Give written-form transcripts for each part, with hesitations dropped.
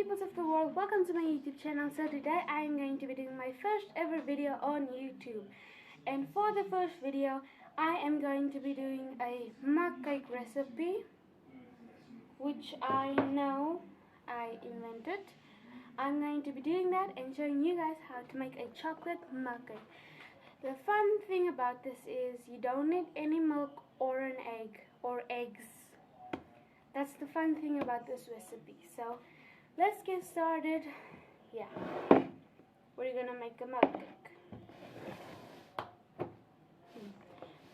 peoples of the world, welcome to my YouTube channel. So today I am going to be doing my first ever video on YouTube. And for the first video, I am going to be doing a mug cake recipe, which I know I invented. I'm going to be doing that and showing you guys how to make a chocolate mug cake. The fun thing about this is you don't need any milk or an egg or eggs. That's the fun thing about this recipe. So let's get started. Yeah, we're gonna make a mug cake.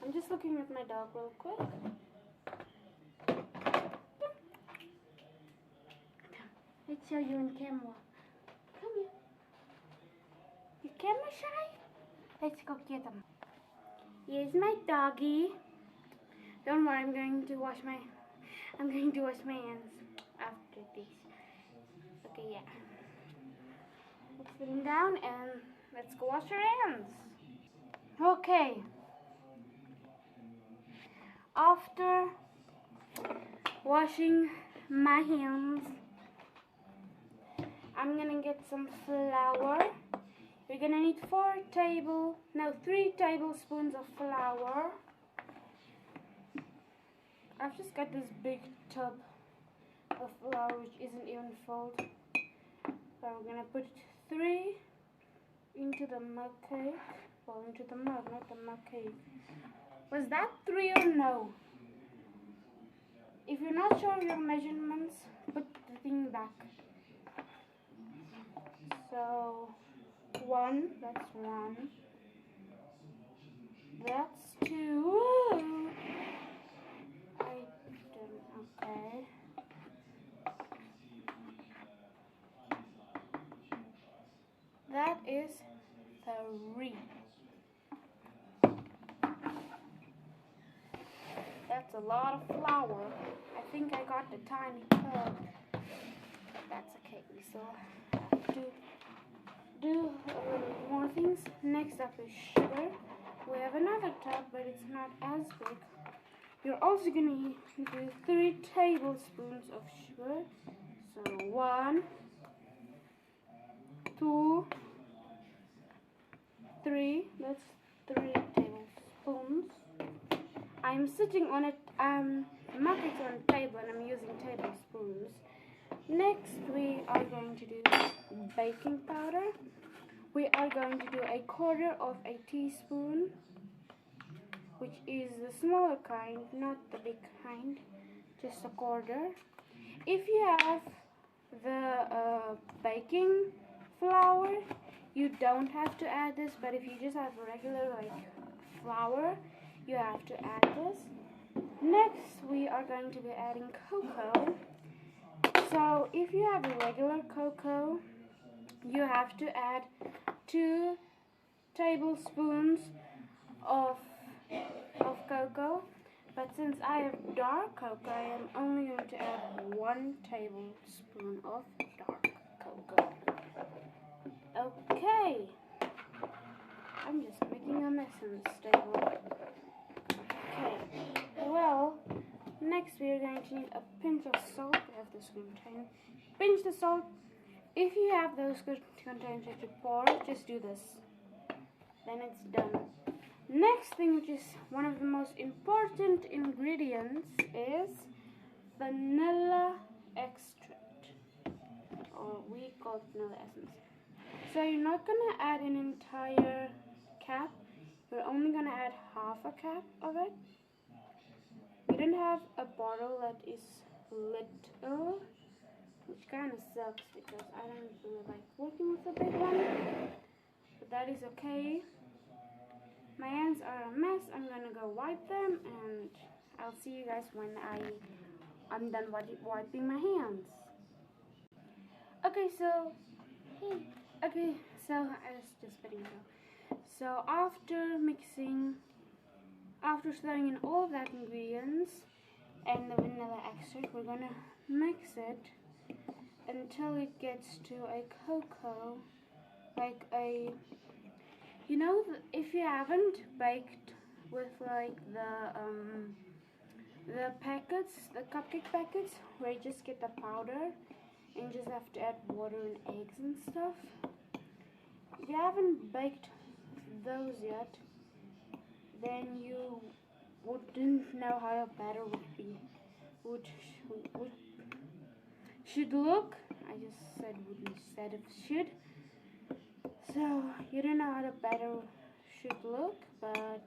I'm just looking at my dog real quick. Let's show you on camera. Come here. You camera shy? Let's go get him. Here's my doggy. Don't worry, I'm going to wash my hands after this. Okay, yeah. Let's put him down and let's go wash our hands. Okay. After washing my hands, I'm gonna get some flour. You're gonna need 3 tablespoons of flour. I've just got this big tub of flour which isn't even filled. So we're gonna put 3 into the mug cake. Well, into the mug, not the mug cake. Was that 3 or no? If you're not sure of your measurements, put the thing back. So 1, that's 1. That's 2. Okay. That is 3. That's a lot of flour. I think I got the tiny tub. That's okay. We still have to do more things. Next up is sugar. We have another tub, but it's not as big. You're also going to do 3 tablespoons of sugar. So 1, 2, 3. That's 3 tablespoons. I'm sitting on it. Mug cake's on a table, and I'm using tablespoons. Next, we are going to do baking powder. We are going to do 1/4 teaspoon, which is the smaller kind, not the big kind, just 1/4. If you have the baking flour, you don't have to add this, but if you just have regular flour, you have to add this. Next, we are going to be adding cocoa. So if you have regular cocoa, you have to add 2 tablespoons of cocoa, but since I have dark cocoa, I am only going to add 1 tablespoon of dark cocoa. Okay, I'm just making a mess in this table. Okay, well, next we are going to need a pinch of salt. We have this container. Pinch the salt. If you have those good containers that you pour, just do this. Then it's done. Next thing, which is one of the most important ingredients, is vanilla extract, or we call it vanilla essence. So you're not going to add an entire cup. You're only going to add 1/2 cup of it. We don't have a bottle that is little, which kind of sucks because I don't really like working with a big one. But that is okay. My hands are a mess. I'm gonna go wipe them, and I'll see you guys when I'm done wiping my hands. Okay, so I was just letting go. So after throwing in all of that ingredients and the vanilla extract, we're gonna mix it until it gets to a cocoa, if you haven't baked with the packets, the cupcake packets, where you just get the powder and just have to add water and eggs and stuff. If you haven't baked those yet, then you wouldn't know how a batter should look. I just said would instead of should. So you don't know how the batter should look, but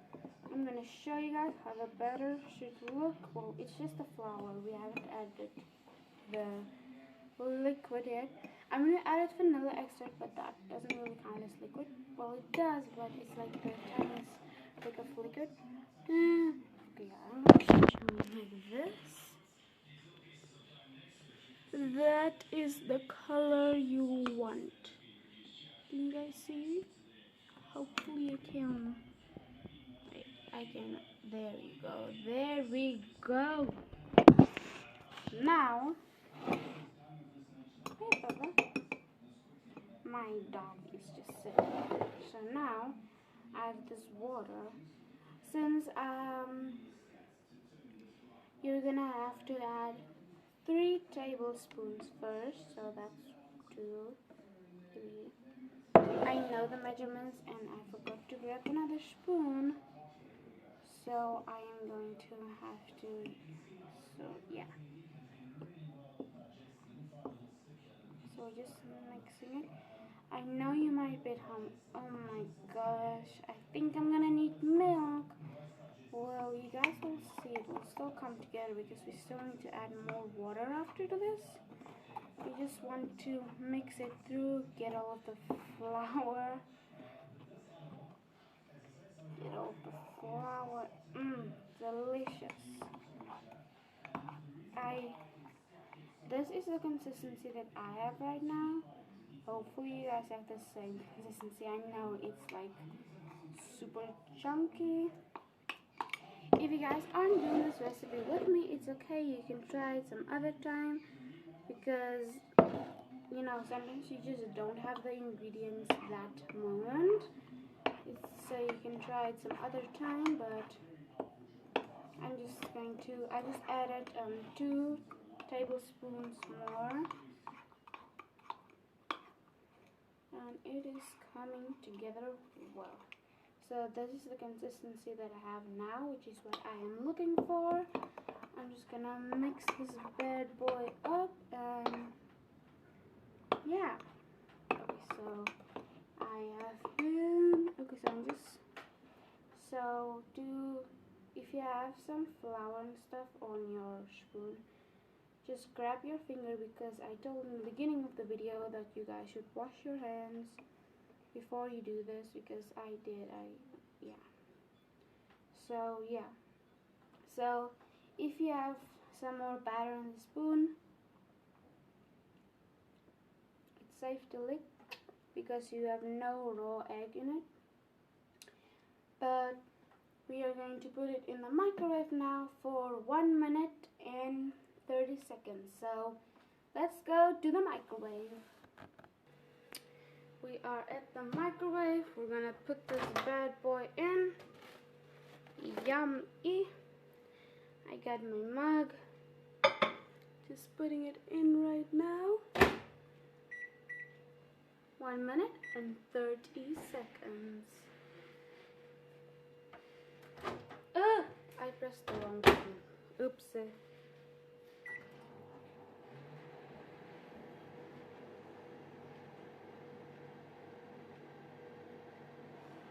I'm gonna show you guys how the batter should look. Well, it's just a flour. We haven't added the liquid yet. I'm gonna add vanilla extract, but that doesn't really count as liquid. Well, it does, but it's like the tiniest bit of liquid. Okay, I'm gonna show you like this. That is the color you want. Can you guys see? Hopefully I can. I can. There you go. There we go. Now, hey Baba, my dog is just sitting there. So now I have this water. Since you're gonna have to add 3 tablespoons first. So that's 2, 3. I know the measurements and I forgot to grab another spoon. So I am going to have to, so yeah. So just mixing it. I know you might be home. Oh my gosh, I think I'm gonna need milk. Well, you guys will see, it will still come together because we still need to add more water after this. You just want to mix it through, get all of the flour. Get all the flour. Delicious. This is the consistency that I have right now. Hopefully you guys have the same consistency. I know it's like super chunky. If you guys aren't doing this recipe with me, it's okay. You can try it some other time because, you know, sometimes you just don't have the ingredients that moment. So you can try it some other time, but I just added 2 tablespoons more, and it is coming together well. So this is the consistency that I have now, which is what I am looking for. I'm just gonna mix this bad boy up, and yeah. Okay, so I have been, okay, so I'm just, so if you have some flour and stuff on your spoon, just grab your finger, because I told in the beginning of the video that you guys should wash your hands before you do this, because I did, yeah. So yeah, so if you have some more batter in the spoon, it's safe to lick because you have no raw egg in it. But we are going to put it in the microwave now for 1 minute and 30 seconds. So let's go to the microwave. We are at the microwave. We're gonna put this bad boy in. Yummy. I got my mug. Just putting it in right now. 1 minute and 30 seconds. I pressed the wrong button. Oopsie.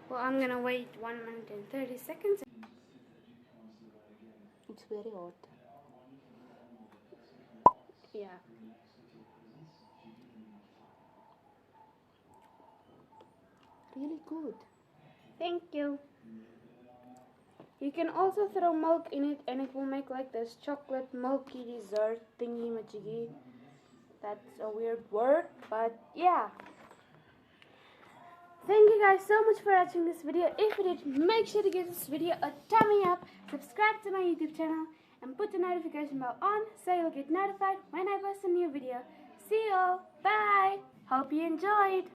Well, I'm gonna wait 1 minute and 30 seconds. It's very hot. Yeah. Really good. Thank you. You can also throw milk in it and it will make like this chocolate milky dessert thingy majiggy. That's a weird word, but yeah. Thank you guys so much for watching this video. If you did, make sure to give this video a thumbs up, subscribe to my YouTube channel, and put the notification bell on so you'll get notified when I post a new video. See you all. Bye. Hope you enjoyed.